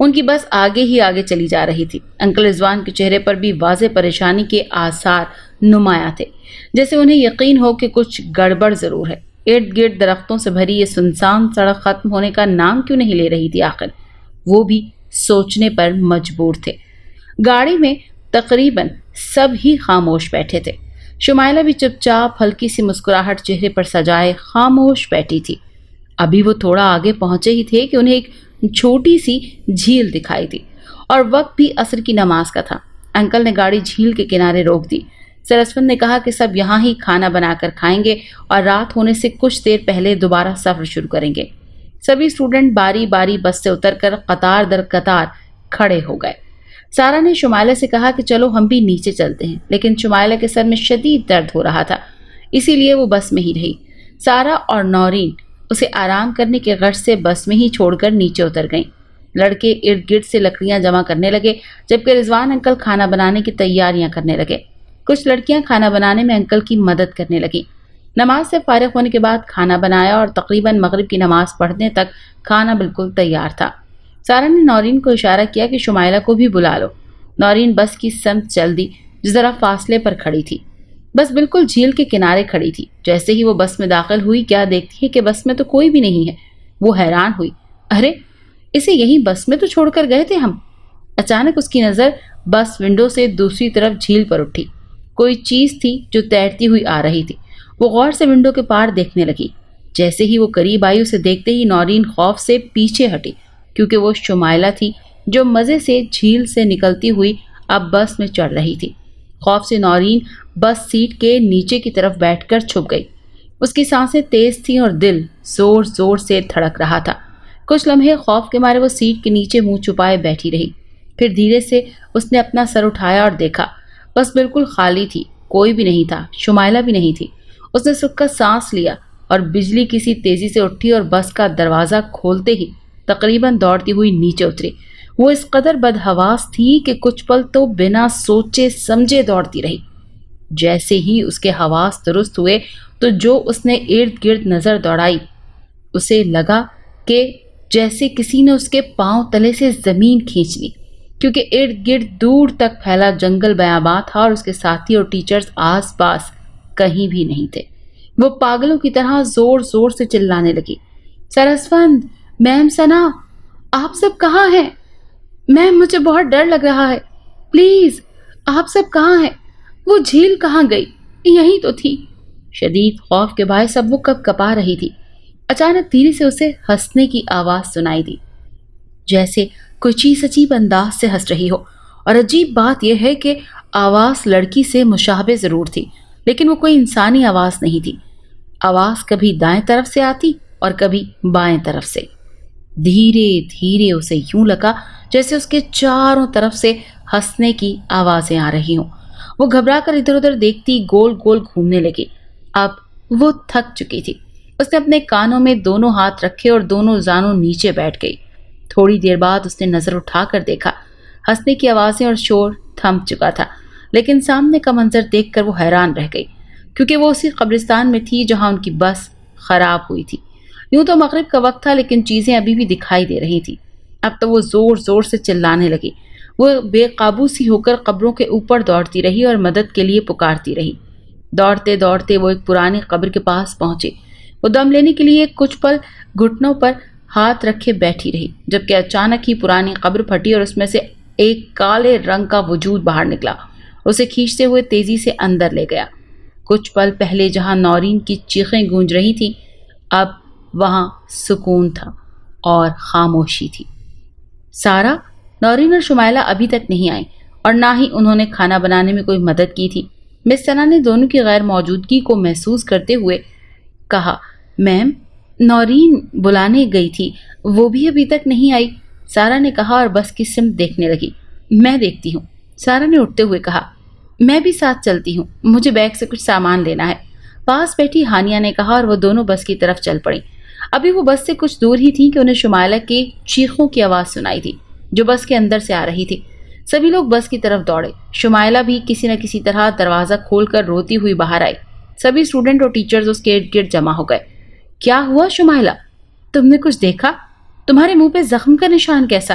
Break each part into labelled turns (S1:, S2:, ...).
S1: ان کی بس آگے ہی آگے چلی جا رہی تھی۔ انکل رضوان کے چہرے پر بھی واضح پریشانی کے آثار نمایاں تھے، جیسے انہیں یقین ہو کہ کچھ گڑبڑ ضرور ہے۔ ارد گرد درختوں سے بھری یہ سنسان سڑک ختم ہونے کا نام کیوں نہیں لے رہی تھی آخر؟ وہ بھی سوچنے پر مجبور تھے۔ گاڑی میں تقریباً سب ہی خاموش بیٹھے تھے۔ شمائلہ بھی چپ چاپ ہلکی سی مسکراہٹ چہرے پر سجائے خاموش بیٹھی تھی۔ ابھی وہ تھوڑا آگے پہنچے ہی تھے کہ انہیں ایک چھوٹی سی جھیل دکھائی دی اور وقت بھی عصر کی نماز کا تھا۔ انکل نے گاڑی جھیل کے کنارے روک دی۔ سر اسفند نے کہا کہ سب یہاں ہی کھانا بنا کر کھائیں گے اور رات ہونے سے کچھ دیر پہلے دوبارہ سفر شروع کریں گے۔ سبھی اسٹوڈنٹ باری باری بس سے اتر کر قطار در قطار کھڑے ہو گئے۔ سارا نے شمائلہ سے کہا کہ چلو ہم بھی نیچے چلتے ہیں، لیکن شمائلہ کے سر میں شدید درد ہو رہا تھا، اسی لیے وہ بس میں ہی رہی۔ سارا اور نورین اسے آرام کرنے کے غرض سے بس میں ہی چھوڑ کر نیچے اتر گئیں۔ لڑکے ارد گرد سے لکڑیاں جمع کرنے لگے، جبکہ رضوان انکل کھانا بنانے کی تیاریاں کرنے لگے۔ کچھ لڑکیاں کھانا بنانے میں انکل کی مدد کرنے لگیں۔ نماز سے فارغ ہونے کے بعد کھانا بنایا اور تقریباً مغرب کی نماز پڑھنے تک کھانا بالکل تیار تھا۔ سارا نے نورین کو اشارہ کیا کہ شمائلہ کو بھی بلا لو۔ نورین بس کی سمت چل دی، جو ذرا فاصلے پر کھڑی تھی۔ بس بالکل جھیل کے کنارے کھڑی تھی۔ جیسے ہی وہ بس میں داخل ہوئی، کیا دیکھتی ہے کہ بس میں تو کوئی بھی نہیں ہے۔ وہ حیران ہوئی، ارے اسے یہیں بس میں تو چھوڑ کر گئے تھے ہم۔ اچانک اس کی نظر بس ونڈو سے دوسری طرف جھیل پر اٹھی۔ کوئی چیز تھی جو تیرتی ہوئی آ رہی تھی۔ وہ غور سے ونڈو کے پار دیکھنے لگی۔ جیسے ہی وہ قریب آئی، اسے دیکھتے ہی نورین خوف سے پیچھے ہٹی، کیونکہ وہ شمائلہ تھی جو مزے سے جھیل سے نکلتی ہوئی اب بس میں چڑھ رہی تھی۔ خوف سے نورین بس سیٹ کے نیچے کی طرف بیٹھ کر چھپ گئی۔ اس کی سانسیں تیز تھیں اور دل زور زور سے دھڑک رہا تھا۔ کچھ لمحے خوف کے مارے وہ سیٹ کے نیچے منہ چھپائے بیٹھی رہی۔ پھر دھیرے سے اس نے اپنا سر اٹھایا اور دیکھا، بس بالکل خالی تھی، کوئی بھی نہیں تھا، شمائلہ بھی نہیں تھی۔ اس نے سکھ کا سانس لیا اور بجلی کسی تیزی سے اٹھی اور بس کا دروازہ کھولتے ہی تقریباً دوڑتی ہوئی نیچے اتری۔ وہ اس قدر بدحواس تھی کہ کچھ پل تو بنا سوچے سمجھے دوڑتی رہی۔ جیسے ہی اس کے حواس درست ہوئے تو جو اس نے ارد گرد نظر دوڑائی، اسے لگا کہ جیسے کسی نے اس کے پاؤں تلے سے زمین کھینچ لی، کیونکہ ارد گرد دور تک پھیلا جنگل بیاباں تھا اور اس کے ساتھی اور ٹیچرز آس پاس کہیں بھی نہیں تھے۔ وہ پاگلوں کی طرح زور زور سے چلانے لگی، سر اسفند، میم ثنا، آپ سب کہاں ہیں؟ میم مجھے بہت ڈر لگ رہا ہے، پلیز آپ سب کہاں ہیں؟ وہ جھیل کہاں گئی؟ یہیں تو تھی۔ شدید خوف کے باعث اب وہ کپ کپا رہی تھی۔ اچانک دھیرے سے اسے ہنسنے کی آواز سنائی دی، جیسے کوئی چیز عجیب انداز سے ہنس رہی ہو۔ اور عجیب بات یہ ہے کہ آواز لڑکی سے مشابہ ضرور تھی، لیکن وہ کوئی انسانی آواز نہیں تھی۔ آواز کبھی دائیں طرف سے آتی اور کبھی بائیں طرف سے۔ دھیرے دھیرے اسے یوں لگا جیسے اس کے چاروں طرف سے ہنسنے کی آوازیں آ رہی ہوں۔ وہ گھبرا کر ادھر ادھر دیکھتی گول گول گھومنے لگی۔ اب وہ تھک چکی تھی۔ اس نے اپنے کانوں میں دونوں ہاتھ رکھے اور دونوں زانوں نیچے بیٹھ گئی۔ تھوڑی دیر بعد اس نے نظر اٹھا کر دیکھا، ہنسنے کی آوازیں اور شور تھم چکا تھا، لیکن سامنے کا منظر دیکھ کر وہ حیران رہ گئی، کیونکہ وہ اسی قبرستان میں تھی جہاں ان کی بس خراب ہوئی تھی۔ یوں تو مغرب کا وقت تھا، لیکن چیزیں ابھی بھی دکھائی دے رہی تھی۔ اب تو وہ زور زور سے چلانے لگی۔ وہ بے قابو سی ہو کر قبروں کے اوپر دوڑتی رہی اور مدد کے لیے پکارتی رہی۔ دوڑتے دوڑتے وہ ایک پرانی قبر کے پاس پہنچی۔ وہ دم لینے کے لیے کچھ پل گھٹنوں پر ہاتھ رکھے بیٹھی رہی، جبکہ اچانک ہی پرانی قبر پھٹی اور اس میں سے ایک کالے رنگ کا وجود باہر نکلا، اسے کھینچتے ہوئے تیزی سے اندر لے گیا۔ کچھ پل پہلے جہاں نورین کی چیخیں گونج رہی تھیں، اب وہاں سکون تھا اور خاموشی تھی۔ سارا، نورین اور شمائلہ ابھی تک نہیں آئیں اور نہ ہی انہوں نے کھانا بنانے میں کوئی مدد کی تھی۔ مس ثنا نے دونوں کی غیر موجودگی کو محسوس کرتے ہوئے کہا، میم نورین بلانے گئی تھی، وہ بھی ابھی تک نہیں آئی۔ سارا نے کہا اور بس کی سمت دیکھنے لگی۔ میں دیکھتی ہوں، سارا نے اٹھتے ہوئے کہا۔ میں بھی ساتھ چلتی ہوں، مجھے بیگ سے کچھ سامان لینا ہے، پاس بیٹھی ہانیہ نے کہا، اور وہ دونوں بس کی طرف چل پڑیں۔ ابھی وہ بس سے کچھ دور ہی تھی کہ انہیں شمائلہ کی چیخوں کی آواز سنائی تھی، جو بس کے اندر سے آ رہی تھی۔ سبھی لوگ بس کی طرف دوڑے۔ شمائلہ بھی کسی نہ کسی طرح دروازہ کھول کر روتی ہوئی باہر آئی۔ سبھی اسٹوڈنٹ اور ٹیچرز اس کے ارد گرد جمع ہو گئے۔ کیا ہوا شمائلہ؟ تم نے کچھ دیکھا؟ تمہارے منہ پہ زخم کا نشان کیسا؟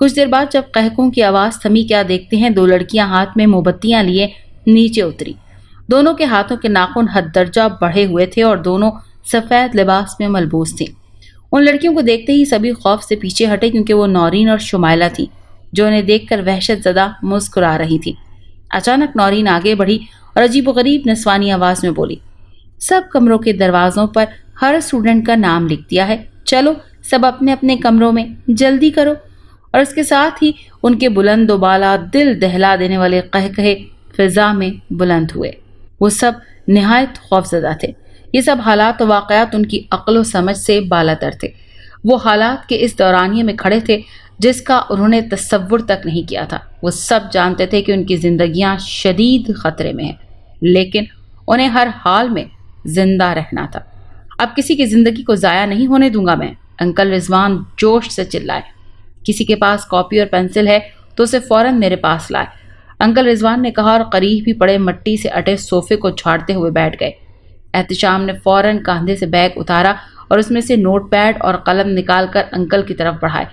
S1: کچھ دیر بعد جب قہقہوں کی آواز تھمی کیا دیکھتے ہیں 2 لڑکیاں ہاتھ میں موم بتیاں لیے نیچے اتری۔ دونوں کے ہاتھوں کے ناخن حد درجہ بڑھے ہوئے تھے اور دونوں سفید لباس میں ملبوس تھیں۔ ان لڑکیوں کو دیکھتے ہی سبھی خوف سے پیچھے ہٹے کیونکہ وہ نورین اور شمائلہ تھیں جو انہیں دیکھ کر وحشت زدہ مسکرا رہی تھی۔ اچانک نورین آگے بڑھی اور عجیب و غریب نسوانی آواز میں بولی، سب کمروں کے دروازوں پر ہر اسٹوڈنٹ کا نام لکھ دیا ہے، چلو سب اپنے اپنے کمروں میں، جلدی کرو۔ اور اس کے ساتھ ہی ان کے بلند و بالا دل دہلا دینے والے قہقہے فضا میں بلند ہوئے۔ وہ سب نہایت خوفزدہ تھے۔ یہ سب حالات و واقعات ان کی عقل و سمجھ سے بالاتر تھے۔ وہ حالات کے اس دورانیے میں کھڑے تھے جس کا انہوں نے تصور تک نہیں کیا تھا۔ وہ سب جانتے تھے کہ ان کی زندگیاں شدید خطرے میں ہیں، لیکن انہیں ہر حال میں زندہ رہنا تھا۔ اب کسی کی زندگی کو ضائع نہیں ہونے دوں گا میں، انکل رضوان جوش سے چلائے۔ کسی کے پاس کاپی اور پینسل ہے تو اسے فوراً میرے پاس لائے، انکل رضوان نے کہا اور قریب ہی پڑے مٹی سے اٹے صوفے کو جھاڑتے ہوئے بیٹھ گئے۔ احتشام نے فوراً کاندھے سے بیگ اتارا اور اس میں سے نوٹ پیڈ اور قلم نکال کر انکل کی طرف بڑھائے۔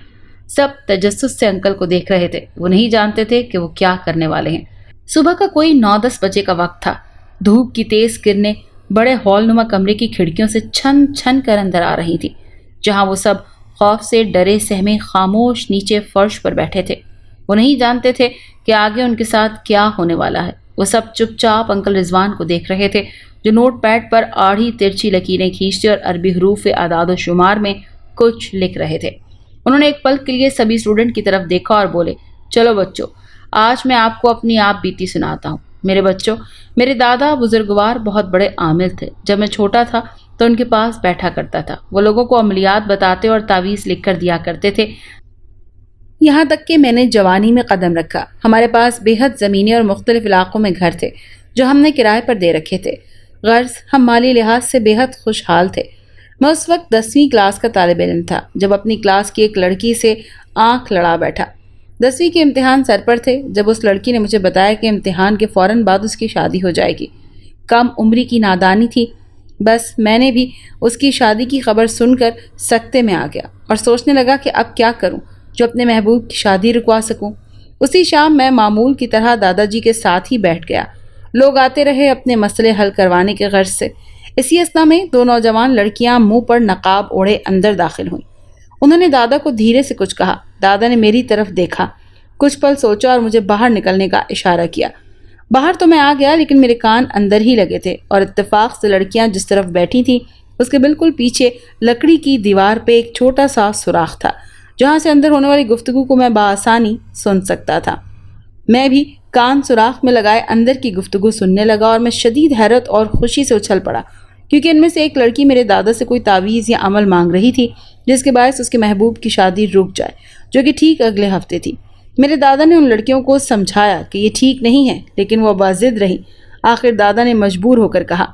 S1: سب تجسس سے انکل کو دیکھ رہے تھے، وہ نہیں جانتے تھے کہ وہ کیا کرنے والے ہیں۔ صبح کا کوئی 9-10 بجے کا وقت تھا۔ دھوپ کی تیز کرنیں بڑے ہال نما کمرے کی کھڑکیوں سے چھن چھن کر اندر آ رہی تھی، جہاں وہ سب خوف سے ڈرے سہمے خاموش نیچے فرش پر بیٹھے تھے۔ وہ نہیں جانتے تھے کہ آگے ان کے ساتھ کیا ہونے والا ہے۔ وہ سب چپ چاپ انکل رضوان کو دیکھ رہے تھے جو نوٹ پیڈ پر آڑھی ترچھی لکیریں کھینچتے اور عربی حروف اعداد و شمار میں کچھ لکھ رہے تھے۔ انہوں نے ایک پل کے لیے سبھی اسٹوڈنٹ کی طرف دیکھا اور بولے، چلو بچوں، آج میں آپ کو اپنی آپ بیتی سناتا ہوں۔ میرے بچوں، میرے دادا بزرگوار بہت بڑے عامل تھے۔ جب میں چھوٹا تھا تو ان کے پاس بیٹھا کرتا تھا۔ وہ لوگوں کو عملیات بتاتے اور تعویذ لکھ کر دیا کرتے تھے۔ یہاں تک کہ میں نے جوانی میں قدم رکھا۔ ہمارے پاس بے حد زمینیں اور مختلف علاقوں میں گھر تھے جو ہم نے کرائے پر دے رکھے تھے۔ غرض ہم مالی لحاظ سے بے حد خوشحال تھے۔ میں اس وقت 10ویں کلاس کا طالب علم تھا جب اپنی کلاس کی ایک لڑکی سے آنکھ لڑا بیٹھا۔ 10ویں کے امتحان سر پر تھے جب اس لڑکی نے مجھے بتایا کہ امتحان کے فوراً بعد اس کی شادی ہو جائے گی۔ کم عمری کی نادانی تھی، بس میں نے بھی اس کی شادی کی خبر سن کر سکتے میں آ گیا اور سوچنے لگا کہ اب کیا کروں جو اپنے محبوب کی شادی رکوا سکوں۔ اسی شام میں معمول کی طرح دادا جی کے ساتھ ہی بیٹھ گیا۔ لوگ آتے رہے اپنے مسئلے حل کروانے کے غرض سے۔ اسی اثنا میں 2 نوجوان لڑکیاں منہ پر نقاب اوڑھے اندر داخل ہوئیں۔ انہوں نے دادا کو دھیرے سے کچھ کہا۔ دادا نے میری طرف دیکھا، کچھ پل سوچا اور مجھے باہر نکلنے کا اشارہ کیا۔ باہر تو میں آ گیا لیکن میرے کان اندر ہی لگے تھے اور اتفاق سے لڑکیاں جس طرف بیٹھی تھیں اس کے بالکل پیچھے لکڑی کی دیوار پہ ایک چھوٹا سا سوراخ تھا جہاں سے اندر ہونے والی گفتگو کو میں بآسانی سن سکتا تھا۔ میں بھی کان سوراخ میں لگائے اندر کی گفتگو سننے لگا اور میں شدید حیرت اور خوشی سے اچھل پڑا کیونکہ ان میں سے ایک لڑکی میرے دادا سے کوئی تعویذ یا عمل مانگ رہی تھی جس کے باعث اس کے محبوب کی شادی رک جائے، جو کہ ٹھیک اگلے ہفتے تھی۔ میرے دادا نے ان لڑکیوں کو سمجھایا کہ یہ ٹھیک نہیں ہے لیکن وہ باضد رہی۔ آخر دادا نے مجبور ہو کر کہا،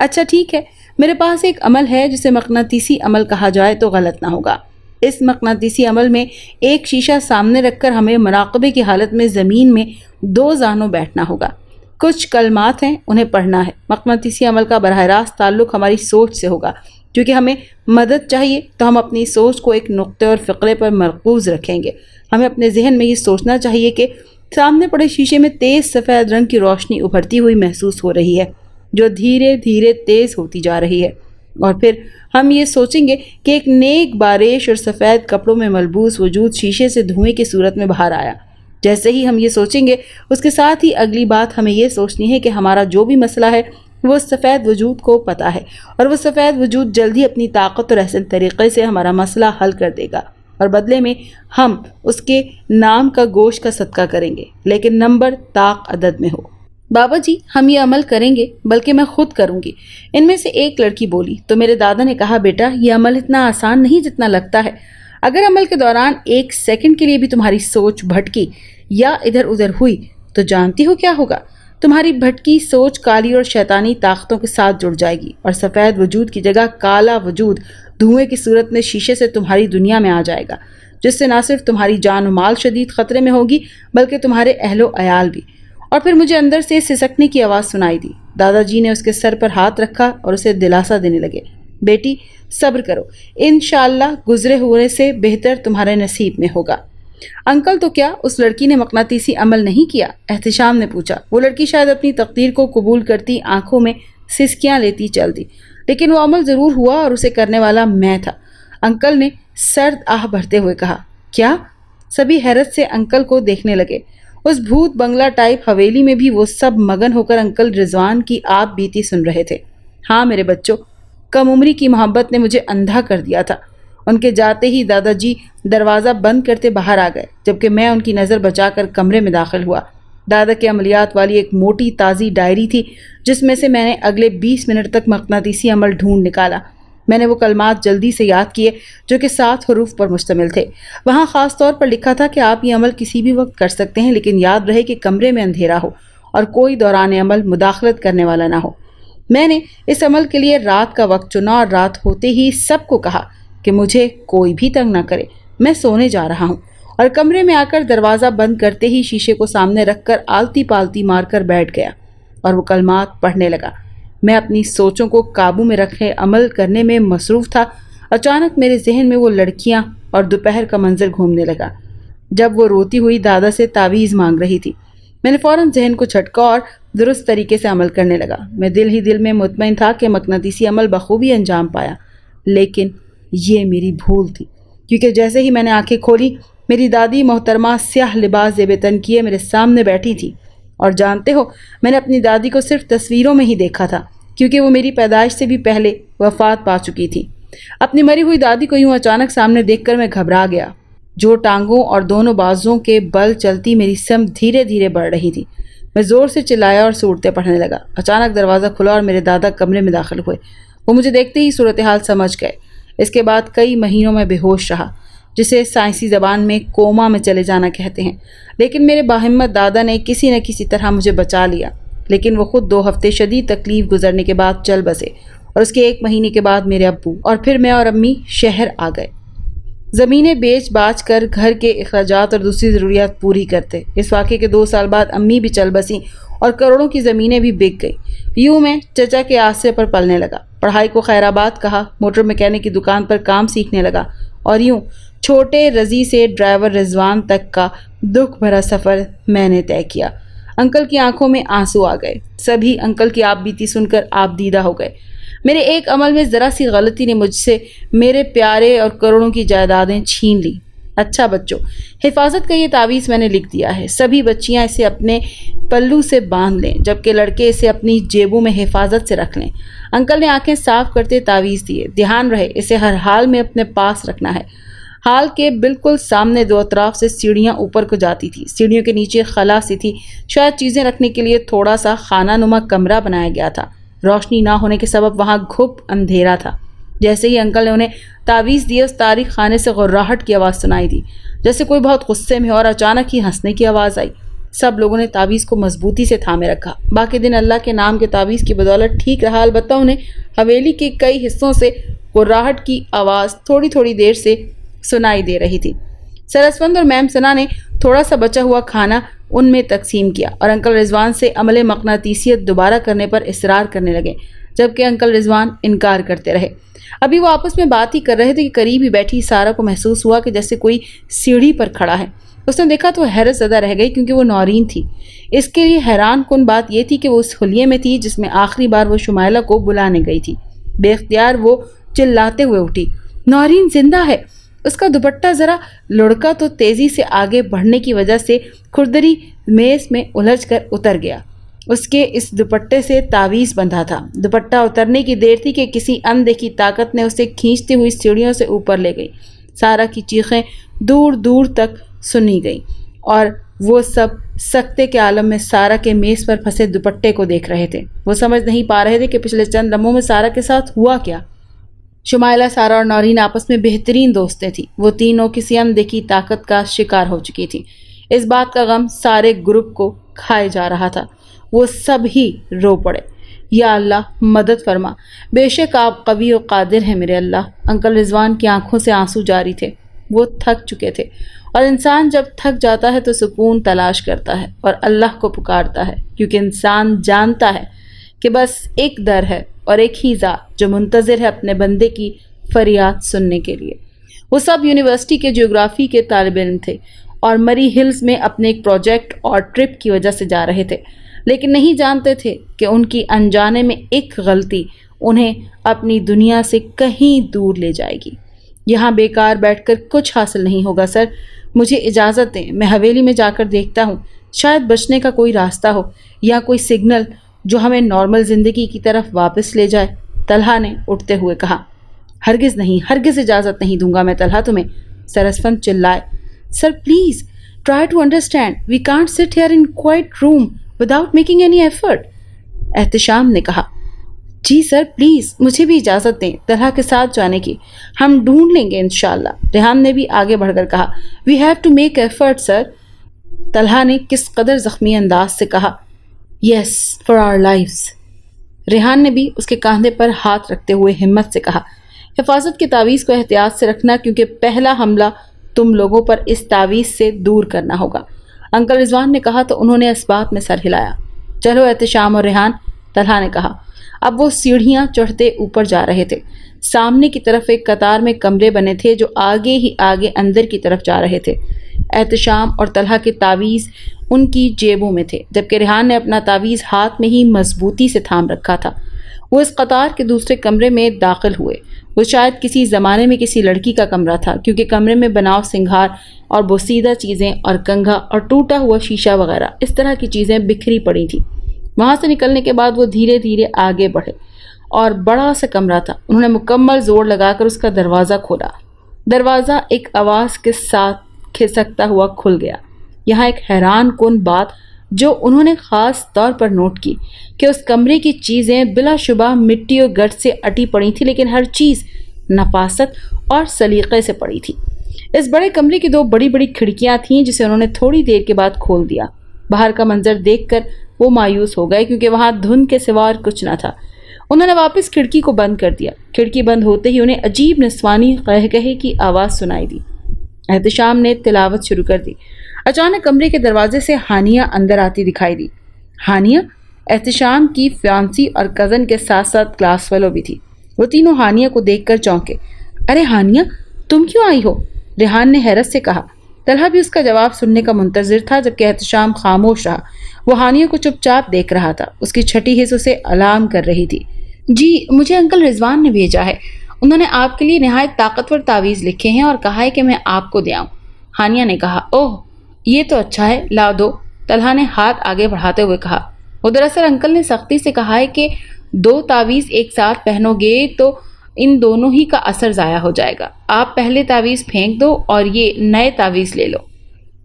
S1: اچھا ٹھیک ہے، میرے پاس ایک عمل ہے جسے مقناطیسی عمل کہا جائے تو غلط نہ ہوگا۔ اس مقناطیسی عمل میں ایک شیشہ سامنے رکھ کر ہمیں مراقبے کی حالت میں زمین میں 2 زانوں بیٹھنا ہوگا۔ کچھ کلمات ہیں، انہیں پڑھنا ہے۔ مقناطیسی عمل کا براہ راست تعلق ہماری سوچ سے ہوگا۔ کیونکہ ہمیں مدد چاہیے تو ہم اپنی سوچ کو ایک نقطے اور فقرے پر مرکوز رکھیں گے۔ ہمیں اپنے ذہن میں یہ سوچنا چاہیے کہ سامنے پڑے شیشے میں تیز سفید رنگ کی روشنی ابھرتی ہوئی محسوس ہو رہی ہے جو دھیرے دھیرے تیز ہوتی جا رہی ہے، اور پھر ہم یہ سوچیں گے کہ ایک نیک بارش اور سفید کپڑوں میں ملبوس وجود شیشے سے دھوئیں کی صورت میں باہر آیا۔ جیسے ہی ہم یہ سوچیں گے اس کے ساتھ ہی اگلی بات ہمیں یہ سوچنی ہے کہ ہمارا جو بھی مسئلہ ہے وہ سفید وجود کو پتہ ہے اور وہ سفید وجود جلد ہی اپنی طاقت اور احسن طریقے سے ہمارا مسئلہ حل کر دے گا اور بدلے میں ہم اس کے نام کا گوشت کا صدقہ کریں گے، لیکن نمبر طاق عدد میں ہو۔ بابا جی ہم یہ عمل کریں گے، بلکہ میں خود کروں گی، ان میں سے ایک لڑکی بولی۔ تو میرے دادا نے کہا، بیٹا یہ عمل اتنا آسان نہیں جتنا لگتا ہے۔ اگر عمل کے دوران 1 سیکنڈ کے لیے بھی تمہاری سوچ بھٹکی یا ادھر ادھر ہوئی تو جانتی ہو کیا ہوگا؟ تمہاری بھٹکی سوچ کالی اور شیطانی طاقتوں کے ساتھ جڑ جائے گی اور سفید وجود کی جگہ کالا وجود دھوئیں کی صورت میں شیشے سے تمہاری دنیا میں آ جائے گا، جس سے نہ صرف تمہاری جان و مال شدید خطرے میں ہوگی بلکہ تمہارے اہل و عیال بھی۔ اور پھر مجھے اندر سے سسکنے کی آواز سنائی دی۔ دادا جی نے اس کے سر پر ہاتھ رکھا اور اسے دلاسا دینے لگے، بیٹی صبر کرو، انشاءاللہ گزرے ہونے سے بہتر تمہارے نصیب میں ہوگا۔ انکل تو کیا اس لڑکی نے مقناطیسی عمل نہیں کیا؟ احتشام نے پوچھا۔ وہ لڑکی شاید اپنی تقدیر کو قبول کرتی آنکھوں میں سسکیاں لیتی چل دی، لیکن وہ عمل ضرور ہوا اور اسے کرنے والا میں تھا۔ انکل نے سرد آہ بھرتے ہوئے کہا۔ کیا؟ سبھی حیرت سے انکل کو دیکھنے لگے۔ اس بھوت بنگلہ ٹائپ حویلی میں بھی وہ سب مگن ہو کر انکل رضوان کی آپ بیتی سن رہے تھے۔ ہاں میرے بچوں، کم عمری کی محبت نے مجھے اندھا کر دیا تھا۔ ان کے جاتے ہی دادا جی دروازہ بند کرتے باہر آ گئے، جبکہ میں ان کی نظر بچا کر کمرے میں داخل ہوا۔ دادا کے عملیات والی ایک موٹی تازی ڈائری تھی، جس میں سے میں نے اگلے 20 منٹ تک مقناطیسی عمل ڈھونڈ نکالا۔ میں نے وہ کلمات جلدی سے یاد کیے جو کہ 7 حروف پر مشتمل تھے۔ وہاں خاص طور پر لکھا تھا کہ آپ یہ عمل کسی بھی وقت کر سکتے ہیں، لیکن یاد رہے کہ کمرے میں اندھیرا ہو اور کوئی دوران عمل مداخلت کرنے والا نہ ہو۔ میں نے اس عمل کے لیے رات کا وقت چنا اور رات ہوتے ہی سب کو کہا کہ مجھے کوئی بھی تنگ نہ کرے، میں سونے جا رہا ہوں، اور کمرے میں آ کر دروازہ بند کرتے ہی شیشے کو سامنے رکھ کر آلتی پالتی مار کر بیٹھ گیا اور وہ کلمات پڑھنے لگا۔ میں اپنی سوچوں کو قابو میں رکھے عمل کرنے میں مصروف تھا۔ اچانک میرے ذہن میں وہ لڑکیاں اور دوپہر کا منظر گھومنے لگا جب وہ روتی ہوئی دادا سے تعویذ مانگ رہی تھی۔ میں نے فوراً ذہن کو جھٹکا اور درست طریقے سے عمل کرنے لگا۔ میں دل ہی دل میں مطمئن تھا کہ مقناطیسی عمل بخوبی انجام پایا، لیکن یہ میری بھول تھی، کیونکہ جیسے ہی میں نے آنکھیں کھولی میری دادی محترمہ سیاہ لباس زیب تن کیے میرے سامنے بیٹھی تھی۔ اور جانتے ہو، میں نے اپنی دادی کو صرف تصویروں میں ہی دیکھا تھا، کیونکہ وہ میری پیدائش سے بھی پہلے وفات پا چکی تھی۔ اپنی مری ہوئی دادی کو یوں اچانک سامنے دیکھ کر میں گھبرا گیا۔ جو ٹانگوں اور دونوں بازوؤں کے بل چلتی میری سمت دھیرے دھیرے بڑھ رہی تھی۔ میں زور سے چلایا اور صورتیں پڑھنے لگا۔ اچانک دروازہ کھلا اور میرے دادا کمرے میں داخل ہوئے۔ وہ مجھے دیکھتے ہی صورتحال سمجھ گئے۔ اس کے بعد کئی مہینوں میں بے ہوش رہا، جسے سائنسی زبان میں کوما میں چلے جانا کہتے ہیں، لیکن میرے باہمت دادا نے کسی نہ کسی طرح مجھے بچا لیا۔ لیکن وہ خود 2 ہفتے شدید تکلیف گزرنے کے بعد چل بسے، اور اس کے 1 مہینے کے بعد میرے ابو اور پھر میں اور امی شہر آ گئے، زمینیں بیچ باچ کر گھر کے اخراجات اور دوسری ضروریات پوری کرتے۔ اس واقعے کے 2 سال بعد امی بھی چل بسیں اور کروڑوں کی زمینیں بھی بک گئی۔ یوں میں چچا کے آسرے پر پلنے لگا، پڑھائی کو خیرآباد کہا، موٹر میکینک کی دکان پر کام سیکھنے لگا، اور یوں چھوٹے رضی سے ڈرائیور رضوان تک کا دکھ بھرا سفر میں نے طے کیا۔ انکل کی آنکھوں میں آنسو آ گئے۔ سبھی انکل کی آپ بیتی سن کر آپ دیدہ ہو گئے۔ میرے ایک عمل میں ذرا سی غلطی نے مجھ سے میرے پیارے اور کروڑوں کی جائیدادیں چھین لی۔ اچھا بچوں، حفاظت کا یہ تعویذ میں نے لکھ دیا ہے۔ سبھی بچیاں اسے اپنے پلو سے باندھ لیں، جبکہ لڑکے اسے اپنی جیبوں میں حفاظت سے رکھ لیں۔ انکل نے آنکھیں صاف کرتے تعویذ دیے۔ دھیان رہے، اسے ہر حال میں اپنے پاس رکھنا ہے۔ ہال کے بالکل سامنے 2 اطراف سے سیڑھیاں اوپر کو جاتی تھی۔ سیڑھیوں کے نیچے خلا سی تھی، شاید چیزیں رکھنے کے لیے تھوڑا سا خانہ نما کمرہ بنایا گیا تھا۔ روشنی نہ ہونے کے سبب وہاں گھپ اندھیرا تھا۔ جیسے ہی انکل نے انہیں تعویذ دیے، اس تاریک خانے سے غراہٹ کی آواز سنائی دی، جیسے کوئی بہت غصے میں ہو، اور اچانک ہی ہنسنے کی آواز آئی۔ سب لوگوں نے تعویذ کو مضبوطی سے تھامے رکھا۔ باقی دن اللہ کے نام کے تعویذ کی بدولت ٹھیک رہا، البتہ انہیں حویلی کے کئی حصوں سے غراہٹ کی آواز تھوڑی تھوڑی دیر سے سنائی دے رہی تھی۔ سر اسفند اور میم ثنا نے تھوڑا سا بچا ہوا کھانا ان میں تقسیم کیا، اور انکل رضوان سے عمل مقناطیسیت دوبارہ کرنے پر اصرار کرنے لگے، جبکہ انکل رضوان انکار کرتے رہے۔ ابھی وہ آپس میں بات ہی کر رہے تھے کہ قریب ہی بیٹھی سارہ کو محسوس ہوا کہ جیسے کوئی سیڑھی پر کھڑا ہے۔ اس نے دیکھا تو حیرت زدہ رہ گئی، کیونکہ وہ نورین تھی۔ اس کے لیے حیران کن بات یہ تھی کہ وہ اس حلیے میں تھی جس میں آخری بار وہ شمائلہ کو بلانے گئی تھی۔ بے اختیار وہ چلاتے ہوئے اٹھی، نورین زندہ ہے! اس کا دوپٹہ ذرا لڑکا تو تیزی سے آگے بڑھنے کی وجہ سے کھردری میز میں الجھ کر اتر گیا۔ اس کے اس دوپٹے سے تعویذ بندھا تھا۔ دوپٹہ اترنے کی دیر تھی کہ کسی اندیکھی طاقت نے اسے کھینچتی ہوئی سیڑھیوں سے اوپر لے گئی۔ سارہ کی چیخیں دور دور تک سنی گئیں، اور وہ سب سکتے کے عالم میں سارہ کے میز پر پھنسے دوپٹے کو دیکھ رہے تھے۔ وہ سمجھ نہیں پا رہے تھے کہ پچھلے چند لمحوں میں سارہ کے ساتھ ہوا کیا۔ شمائلہ، سارہ اور نورین آپس میں بہترین دوستیں تھیں۔ وہ تینوں کسی اندیکھی طاقت کا شکار ہو چکی تھیں۔ اس بات کا غم سارے گروپ کو کھائے جا رہا تھا۔ وہ سب ہی رو پڑے۔ یا اللہ مدد فرما، بے شک آپ قوی و قادر ہیں میرے اللہ۔ انکل رضوان کی آنکھوں سے آنسو جاری تھے۔ وہ تھک چکے تھے، اور انسان جب تھک جاتا ہے تو سکون تلاش کرتا ہے اور اللہ کو پکارتا ہے، کیونکہ انسان جانتا ہے کہ بس ایک در ہے اور ایک ہی ذات جو منتظر ہے اپنے بندے کی فریاد سننے کے لیے۔ وہ سب یونیورسٹی کے جیوگرافی کے طالب علم تھے، اور مری ہلز میں اپنے ایک پروجیکٹ اور ٹرپ کی وجہ سے جا رہے تھے، لیکن نہیں جانتے تھے کہ ان کی انجانے میں ایک غلطی انہیں اپنی دنیا سے کہیں دور لے جائے گی۔ یہاں بیکار بیٹھ کر کچھ حاصل نہیں ہوگا سر، مجھے اجازت دیں، میں حویلی میں جا کر دیکھتا ہوں، شاید بچنے کا کوئی راستہ ہو یا کوئی سگنل جو ہمیں نارمل زندگی کی طرف واپس لے جائے، طلحہ نے اٹھتے ہوئے کہا۔ ہرگز نہیں، ہرگز اجازت نہیں دوں گا میں طلحہ تمہیں، سر اسفند چلائے۔ Sir please try to understand, we can't sit here in quiet room without making any effort, Ehtesham نے کہا۔ جی سر پلیز مجھے بھی اجازت دیں طلحہ کے ساتھ جانے کی، ہم ڈھونڈ لیں گے انشاءاللہ، ریحان نے بھی آگے بڑھ کر کہا۔ We have to make effort sir, Talha نے کس قدر زخمی انداز سے کہا۔ Yes for our lives, Rehan نے بھی اس کے کاندھے پر ہاتھ رکھتے ہوئے ہمت سے کہا۔ حفاظت کی تعویذ کو احتیاط سے رکھنا، کیونکہ پہلا حملہ تم لوگوں پر اس تعویذ سے دور کرنا ہوگا، انکل رضوان نے کہا تو انہوں نے اس بات میں سر ہلایا۔ چلو احتشام اور ریحان، طلحہ نے کہا۔ اب وہ سیڑھیاں چڑھتے اوپر جا رہے تھے۔ سامنے کی طرف ایک قطار میں کمرے بنے تھے جو آگے ہی آگے اندر کی طرف جا رہے تھے۔ احتشام اور طلحہ کے تعویذ ان کی جیبوں میں تھے، جبکہ ریحان نے اپنا تعویذ ہاتھ میں ہی مضبوطی سے تھام رکھا تھا۔ وہ اس قطار کے دوسرے کمرے میں داخل ہوئے۔ وہ شاید کسی زمانے میں کسی لڑکی کا کمرہ تھا، کیونکہ کمرے میں بناؤ سنگھار اور بوسیدہ چیزیں اور کنگھا اور ٹوٹا ہوا شیشہ وغیرہ اس طرح کی چیزیں بکھری پڑی تھیں۔ وہاں سے نکلنے کے بعد وہ دھیرے دھیرے آگے بڑھے اور بڑا سا کمرہ تھا۔ انہوں نے مکمل زور لگا کر اس کا دروازہ کھولا۔ دروازہ ایک آواز کے ساتھ کھسکتا ہوا کھل گیا۔ یہاں ایک حیران کن بات جو انہوں نے خاص طور پر نوٹ کی کہ اس کمرے کی چیزیں بلا شبہ مٹی اور گرد سے اٹی پڑی تھی، لیکن ہر چیز نفاست اور سلیقے سے پڑی تھی۔ اس بڑے کمرے کی 2 بڑی بڑی کھڑکیاں تھیں جسے انہوں نے تھوڑی دیر کے بعد کھول دیا۔ باہر کا منظر دیکھ کر وہ مایوس ہو گئے، کیونکہ وہاں دھند کے سوا اور کچھ نہ تھا۔ انہوں نے واپس کھڑکی کو بند کر دیا۔ کھڑکی بند ہوتے ہی انہیں عجیب نسوانی قہقہے کی آواز سنائی دی۔ احتشام نے تلاوت شروع کر دی۔ اچانک کمرے کے دروازے سے ہانیہ اندر آتی دکھائی دی۔ ہانیہ احتشام کی فیانسی اور کزن کے ساتھ ساتھ کلاس فیلو بھی تھی۔ وہ تینوں ہانیہ کو دیکھ کر چونکے۔ ارے ہانیہ تم کیوں آئی ہو؟ ریحان نے حیرت سے کہا۔ طلحہ بھی اس کا جواب سننے کا منتظر تھا، جبکہ احتشام خاموش رہا۔ وہ ہانیہ کو چپ چاپ دیکھ رہا تھا، اس کی چھٹی حص اسے الارم کر رہی تھی۔ جی مجھے انکل رضوان نے بھیجا ہے، انہوں نے آپ کے لیے نہایت طاقتور تعویذ لکھے ہیں اور کہا ہے کہ میں آپ کو دے آؤں۔ ہانیہ نے کہا۔ اوہ یہ تو اچھا ہے، لاؤ دو، طلحہ نے ہاتھ آگے بڑھاتے ہوئے کہا۔ وہ دراصل انکل نے سختی سے کہا ہے کہ 2 تعویذ ایک ساتھ پہنو گے تو ان دونوں ہی کا اثر ضائع ہو جائے گا، آپ پہلے تعویذ پھینک دو اور یہ نئے تعویذ لے لو۔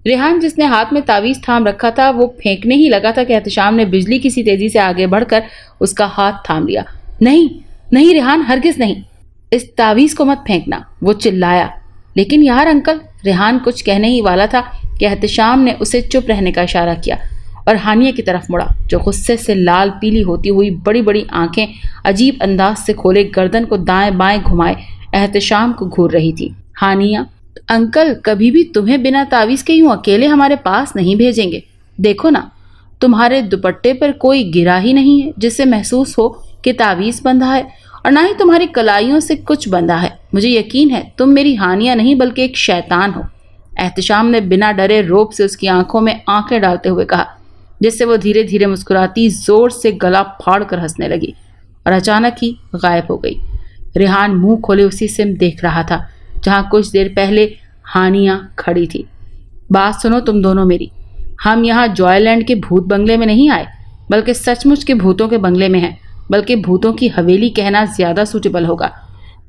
S1: ریحان جس نے ہاتھ میں تعویذ تھام رکھا تھا وہ پھینکنے ہی لگا تھا کہ احتشام نے بجلی کی سی تیزی سے آگے بڑھ کر اس کا ہاتھ تھام لیا۔ نہیں نہیں ریحان، ہرگز نہیں، اس تعویذ کو مت پھینکنا، وہ چلایا۔ لیکن یار انکل، ریحان کچھ کہنے ہی والا تھا کہ احتشام نے اسے چپ رہنے کا اشارہ کیا اور ہانیہ کی طرف مڑا، جو غصے سے لال پیلی ہوتی ہوئی بڑی بڑی آنکھیں عجیب انداز سے کھولے گردن کو دائیں بائیں گھمائے احتشام کو گھور رہی تھی۔ ہانیہ انکل کبھی بھی تمہیں بنا تعویذ کے یوں اکیلے ہمارے پاس نہیں بھیجیں گے، دیکھو نا تمہارے دوپٹے پر کوئی گرا ہی نہیں ہے جس سے محسوس ہو کہ تعویذ بندھا ہے، اور نہ ہی تمہاری کلائیوں سے کچھ بندھا ہے۔ مجھے یقین ہے تم میری ہانیہ نہیں بلکہ ایک شیطان ہو، احتشام نے بنا ڈرے روب سے اس کی آنکھوں میں آنکھیں ڈالتے ہوئے کہا، جس سے وہ دھیرے دھیرے مسکراتی زور سے گلا پھاڑ کر ہنسنے لگی اور اچانک ہی غائب ہو گئی۔ ریحان منہ کھولے اسی سمت دیکھ رہا تھا جہاں کچھ دیر پہلے ہانیہ کھڑی تھی۔ بات سنو تم دونوں میری، ہم یہاں جوائے لینڈ کے بھوت بنگلے میں نہیں آئے، بلکہ سچ مچ کے بھوتوں کے بنگلے میں ہیں، بلکہ بھوتوں کی حویلی کہنا زیادہ سوٹیبل ہوگا۔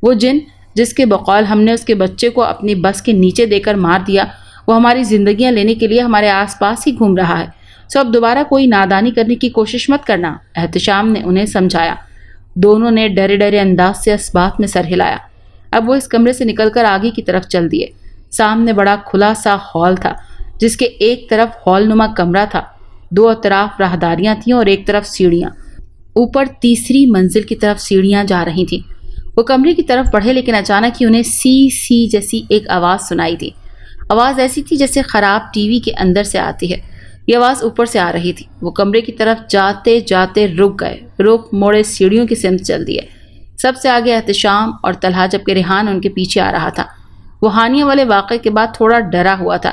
S1: وہ جن جس کے بقول ہم نے اس کے بچے کو اپنی بس کے نیچے دے کر مار دیا، وہ ہماری زندگیاں لینے کے لیے ہمارے آس پاس ہی گھوم رہا ہے، سو اب دوبارہ کوئی نادانی کرنے کی کوشش مت کرنا، احتشام نے انہیں سمجھایا۔ دونوں نے ڈرے ڈرے انداز سے اس بات میں سر ہلایا۔ اب وہ اس کمرے سے نکل کر آگے کی طرف چل دیے۔ سامنے بڑا کھلا سا ہال تھا، جس کے ایک طرف ہال نما کمرہ تھا، 2 اطراف راہداریاں تھیں اور ایک طرف سیڑھیاں، اوپر تیسری منزل کی طرف سیڑھیاں جا رہی تھیں۔ وہ کمرے کی طرف بڑھے، لیکن اچانک ہی انہیں سی سی جیسی ایک آواز سنائی دی۔ آواز ایسی تھی جیسے خراب ٹی وی کے اندر سے آتی ہے۔ یہ آواز اوپر سے آ رہی تھی۔ وہ کمرے کی طرف جاتے جاتے رک گئے، رخ موڑے سیڑھیوں کی سمت چل دیے۔ سب سے آگے احتشام اور طلحہ، جبکہ ریحان ان کے پیچھے آ رہا تھا۔ وہ ہانیہ والے واقعے کے بعد تھوڑا ڈرا ہوا تھا،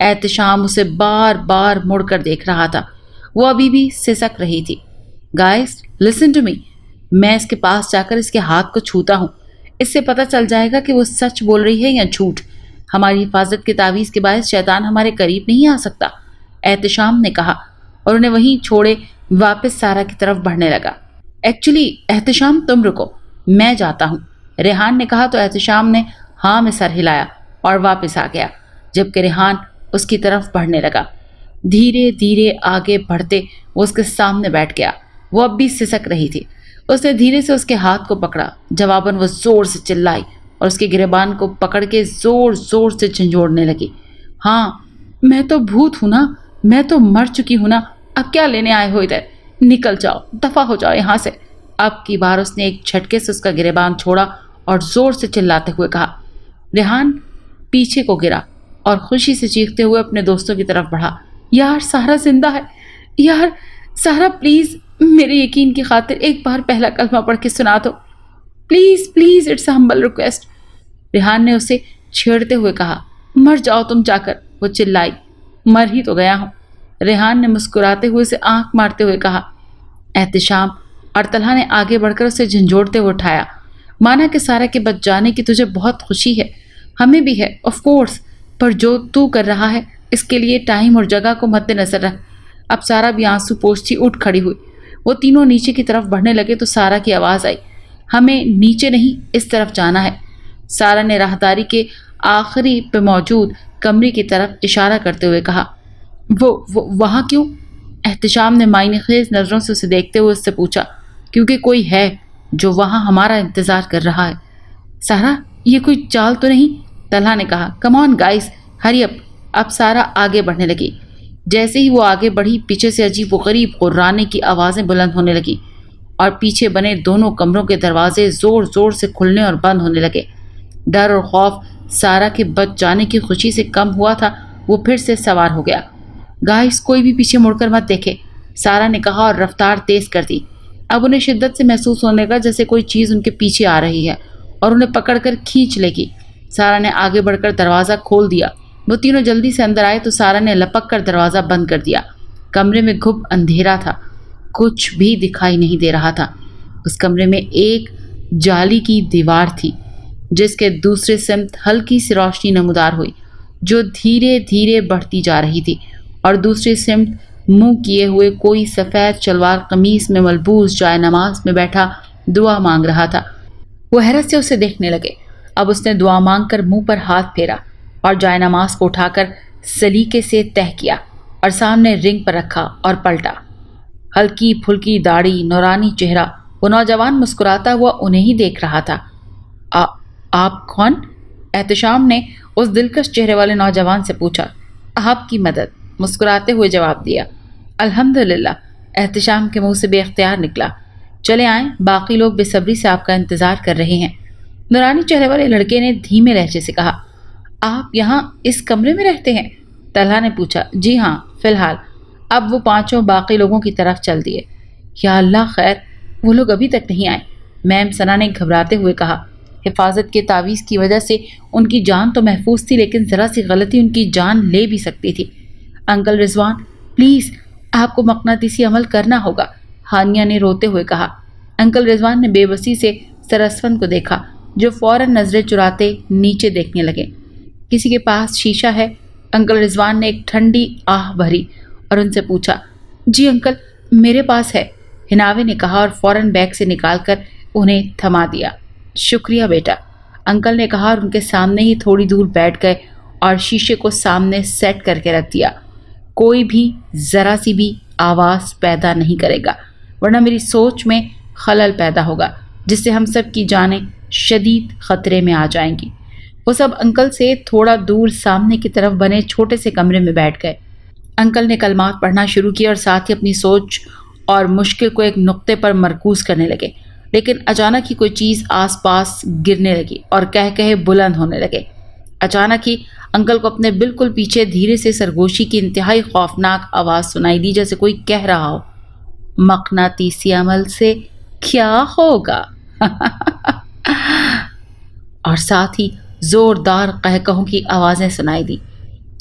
S1: احتشام اسے بار بار مڑ کر دیکھ رہا تھا۔ وہ ابھی بھی سسک رہی تھی۔ گائز لسن ٹو می، میں اس کے پاس جا کر اس کے ہاتھ کو چھوتا ہوں، اس سے پتہ چل جائے گا کہ وہ سچ بول رہی ہے یا جھوٹ۔ ہماری حفاظت کے تعویذ کے باعث شیطان ہمارے قریب نہیں آ سکتا، احتشام نے کہا، اور انہیں وہیں چھوڑے واپس سارا کی طرف بڑھنے لگا۔ ایکچولی احتشام تم رکو، میں جاتا ہوں، ریحان نے کہا تو احتشام نے ہاں میں سر ہلایا اور واپس آ گیا، جبکہ ریحان اس کی طرف بڑھنے لگا۔ دھیرے دھیرے آگے بڑھتے وہ اس کے سامنے بیٹھ گیا۔ وہ اب بھی سسک رہی تھی۔ اس نے دھیرے سے اس کے ہاتھ کو پکڑا، جواباً وہ زور سے چلائی اور اس کے گریبان کو پکڑ کے زور زور سے جھنجھوڑنے لگی۔ ہاں میں تو بھوت ہوں نا، میں تو مر چکی ہوں نا، اب کیا لینے آئے ہو ادھر؟ نکل جاؤ، دفع ہو جاؤ یہاں سے۔ اب کی بار اس نے ایک جھٹکے سے اس کا گریبان چھوڑا اور زور سے چلاتے ہوئے کہا۔ ریحان پیچھے کو گرا اور خوشی سے چیختے ہوئے اپنے دوستوں کی طرف بڑھا۔ یار سہرا زندہ ہے، یار سہرا پلیز میرے یقین کی خاطر ایک بار پہلا کلمہ پڑھ کے سنا دو، please please, it's a humble request. Rehan نے اسے چھیڑتے ہوئے کہا۔ مر جاؤ تم جا کر، وہ چلائی۔ مر ہی تو گیا ہوں، ریحان نے مسکراتے ہوئے اسے آنکھ مارتے ہوئے کہا۔ احتشام اور طلحہ نے آگے بڑھ کر اسے جھنجھوڑتے ہوئے اٹھایا۔ مانا کہ سارا کے بچ جانے کی تجھے بہت خوشی ہے، ہمیں بھی ہے آف کورس، پر جو تو کر رہا ہے اس کے لیے ٹائم اور جگہ کو مد نظر رکھ۔ اب سارا بھی آنسو پوچھتی اٹھ کھڑی ہوئی۔ وہ تینوں نیچے کی طرف بڑھنے لگے تو سارا کی آواز آئی، ہمیں نیچے نہیں اس طرف جانا ہے۔ سارا نے راہداری کے آخری پہ موجود کمرے کی طرف اشارہ کرتے ہوئے کہا۔ وہ وہاں کیوں؟ احتشام نے معنی خیز نظروں سے اسے دیکھتے ہوئے اس سے پوچھا۔ کیونکہ کوئی ہے جو وہاں ہمارا انتظار کر رہا ہے۔ سارا یہ کوئی چال تو نہیں؟ طلحہ نے کہا۔ کم آن گائز ہری اپ۔ اب سارا آگے بڑھنے لگی۔ جیسے ہی وہ آگے بڑھی پیچھے سے عجیب و غریب غرانے کی آوازیں بلند ہونے لگی اور پیچھے بنے دونوں کمروں کے دروازے زور زور سے کھلنے اور بند ہونے لگے۔ ڈر اور خوف سارا کے بچ جانے کی خوشی سے کم ہوا تھا، وہ پھر سے سوار ہو گیا۔ گائز کوئی بھی پیچھے مڑ کر مت دیکھے، سارا نے کہا اور رفتار تیز کر دی۔ اب انہیں شدت سے محسوس ہونے لگا جیسے کوئی چیز ان کے پیچھے آ رہی ہے اور انہیں پکڑ کر کھینچ لے گی۔ سارا نے آگے بڑھ کر دروازہ کھول دیا۔ وہ تینوں جلدی سے اندر آئے تو سارا نے لپک کر دروازہ بند کر دیا۔ کمرے میں گھپ اندھیرا تھا، کچھ بھی دکھائی نہیں دے رہا تھا۔ اس کمرے میں ایک جالی کی دیوار تھی جس کے دوسرے سمت ہلکی سی روشنی نمودار ہوئی جو دھیرے دھیرے بڑھتی جا رہی تھی، اور دوسری سمت منہ کیے ہوئے کوئی سفید شلوار قمیص میں ملبوس جائے نماز میں بیٹھا دعا مانگ رہا تھا۔ وہ حیرت سے اسے دیکھنے لگے۔ اب اس نے دعا مانگ کر منہ پر ہاتھ پھیرا اور جائے نماز کو اٹھا کر سلیقے سے تہہ کیا اور سامنے رنگ پر رکھا اور پلٹا۔ ہلکی پھلکی داڑھی، نورانی چہرہ، وہ نوجوان مسکراتا ہوا انہیں ہی دیکھ رہا تھا۔ آپ کون؟ احتشام نے اس دلکش چہرے والے نوجوان سے پوچھا۔ آپ کی مدد، مسکراتے ہوئے جواب دیا۔ الحمدللہ، احتشام کے منہ سے بے اختیار نکلا۔ چلے آئیں، باقی لوگ بے صبری سے آپ کا انتظار کر رہے ہیں۔ نورانی چہرے والے لڑکے نے دھیمے لہجے سے کہا۔ آپ یہاں اس کمرے میں رہتے ہیں؟ طلحہ نے پوچھا۔ جی ہاں، فی الحال۔ اب وہ پانچوں باقی لوگوں کی طرف چل دیے۔ یا اللہ خیر، وہ لوگ ابھی تک نہیں آئے، میم ثنا نے گھبراتے ہوئے کہا۔ حفاظت کے تعویذ کی وجہ سے ان کی جان تو محفوظ تھی، لیکن ذرا سی غلطی ان کی جان لے بھی سکتی تھی۔ انکل رضوان پلیز، آپ کو مقناطیسی عمل کرنا ہوگا، ہانیہ نے روتے ہوئے کہا۔ انکل رضوان نے بے بسی سے سر اسفند کو دیکھا جو فوراً نظریں چراتے نیچے دیکھنے لگے۔ کسی کے پاس شیشہ ہے؟ انکل رضوان نے ایک ٹھنڈی آہ بھری اور ان سے پوچھا۔ جی انکل، میرے پاس ہے، ہناوے نے کہا اور فوراً بیگ سے نکال کر انہیں تھما دیا۔ شکریہ بیٹا، انکل نے کہا اور ان کے سامنے ہی تھوڑی دور بیٹھ گئے اور شیشے کو سامنے سیٹ کر کے رکھ دیا۔ کوئی بھی ذرا سی بھی آواز پیدا نہیں کرے گا، ورنہ میری سوچ میں خلل پیدا ہوگا جس سے ہم سب کی جانیں شدید خطرے میں آ جائیں گی۔ وہ سب انکل سے تھوڑا دور سامنے کی طرف بنے چھوٹے سے کمرے میں بیٹھ گئے۔ انکل نے کلمات پڑھنا شروع کیا اور ساتھ ہی اپنی سوچ اور مشکل کو ایک نقطے پر مرکوز کرنے لگے، لیکن اچانک ہی کوئی چیز آس پاس گرنے لگی اور کہے بلند ہونے لگے۔ اچانک ہی انکل کو اپنے بالکل پیچھے دھیرے سے سرگوشی کی انتہائی خوفناک آواز سنائی دی، جیسے کوئی کہہ رہا ہو، مقناطیسی عمل سے کیا ہوگا؟ اور ساتھ ہی زوردار قہقہوں کی آوازیں سنائی دی۔